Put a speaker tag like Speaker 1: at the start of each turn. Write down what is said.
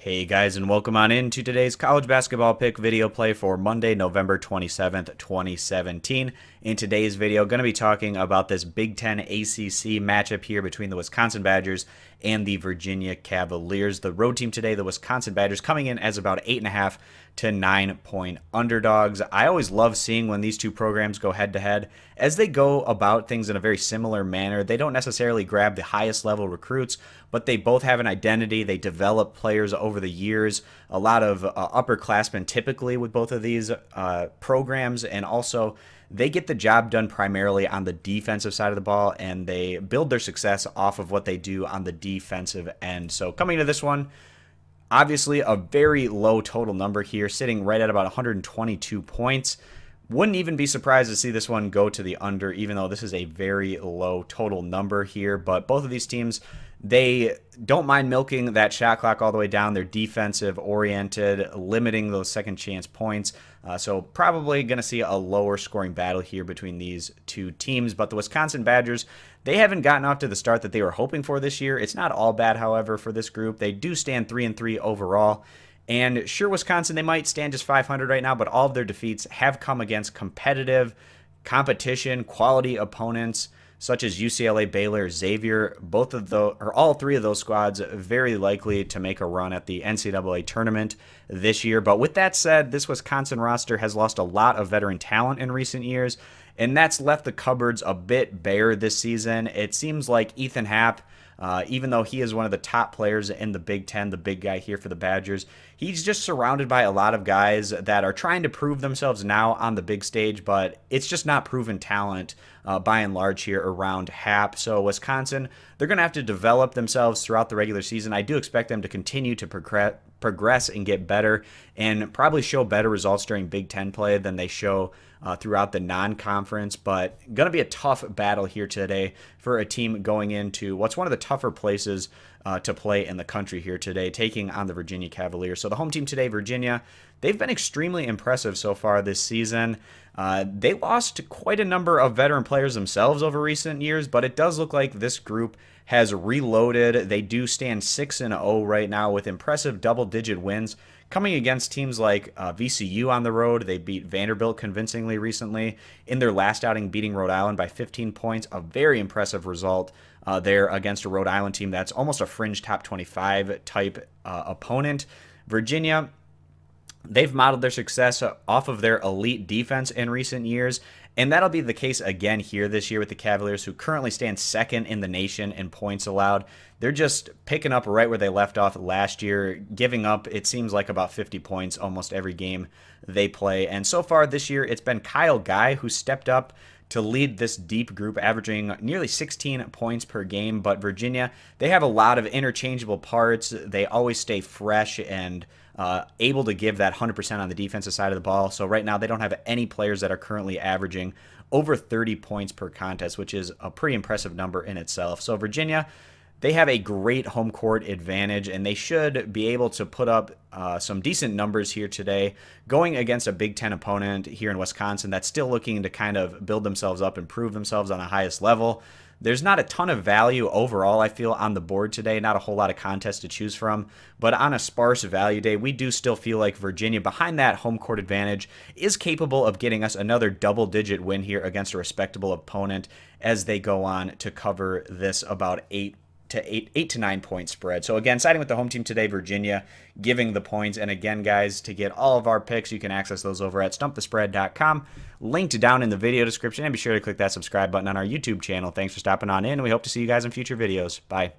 Speaker 1: Hey guys, and welcome on into today's college basketball pick video play for Monday, November 27th, 2017. In today's video, going to be talking about this Big Ten ACC matchup here between the Wisconsin Badgers and the Virginia Cavaliers. The road team today, the Wisconsin Badgers, coming in as about 8.5 to 9-point underdogs. I always love seeing when these two programs go head-to-head, as they go about things in a very similar manner. They don't necessarily grab the highest level recruits, but they both have an identity. They develop players over the years. A lot of upperclassmen typically with both of these programs, and also they get the job done primarily on the defensive side of the ball, and they build their success off of what they do on the defensive end. So coming to this one, obviously a very low total number here, sitting right at about 122 points. Wouldn't even be surprised to see this one go to the under, even though this is a very low total number here. But both of these teams, they don't mind milking that shot clock all the way down. They're defensive oriented, limiting those second chance points. So probably going to see a lower scoring battle here between these two teams. But the Wisconsin Badgers, they haven't gotten off to the start that they were hoping for this year. It's not all bad, however, for this group. They do stand 3-3 overall. And sure, Wisconsin, they might stand just 500 right now, but all of their defeats have come against competitive competition, quality opponents, such as UCLA, Baylor, Xavier. Both of those, or all three of those squads, very likely to make a run at the NCAA tournament this year. But with that said, this Wisconsin roster has lost a lot of veteran talent in recent years, and that's left the cupboards a bit bare this season. It seems like Ethan Happ, even though he is one of the top players in the Big Ten, the big guy here for the Badgers, he's just surrounded by a lot of guys that are trying to prove themselves now on the big stage, but it's just not proven talent by and large here around Happ. So Wisconsin, they're going to have to develop themselves throughout the regular season. I do expect them to continue to progress and get better, and probably show better results during Big Ten play than they show throughout the non-conference. But going to be a tough battle here today for a team going into what's one of the tougher places to play in the country here today, taking on the Virginia Cavaliers. So the home team today, Virginia, they've been extremely impressive so far this season. They lost quite a number of veteran players themselves over recent years, but it does look like this group has reloaded. They do stand 6-0 right now with impressive double-digit wins, coming against teams like VCU on the road. They beat Vanderbilt convincingly recently in their last outing, beating Rhode Island by 15 points. A very impressive result there against a Rhode Island team that's almost a fringe top 25 type opponent. Virginia, they've modeled their success off of their elite defense in recent years, and that'll be the case again here this year with the Cavaliers, who currently stand second in the nation in points allowed. They're just picking up right where they left off last year, giving up, it seems like, about 50 points almost every game they play. And so far this year, it's been Kyle Guy who stepped up to lead this deep group, averaging nearly 16 points per game. But Virginia, they have a lot of interchangeable parts. They always stay fresh and able to give that 100% on the defensive side of the ball. So right now, they don't have any players that are currently averaging over 30 points per contest, which is a pretty impressive number in itself. So Virginia, they have a great home court advantage, and they should be able to put up some decent numbers here today, going against a Big Ten opponent here in Wisconsin that's still looking to kind of build themselves up and prove themselves on the highest level. There's not a ton of value overall, I feel, on the board today. Not a whole lot of contests to choose from. But on a sparse value day, we do still feel like Virginia, behind that home court advantage, is capable of getting us another double-digit win here against a respectable opponent as they go on to cover this about 8 to 9 point spread. So again, siding with the home team today, Virginia, giving the points. And again, guys, to get all of our picks, you can access those over at stumpthespread.com, linked down in the video description, and be sure to click that subscribe button on our YouTube channel. Thanks for stopping on in, and we hope to see you guys in future videos. Bye.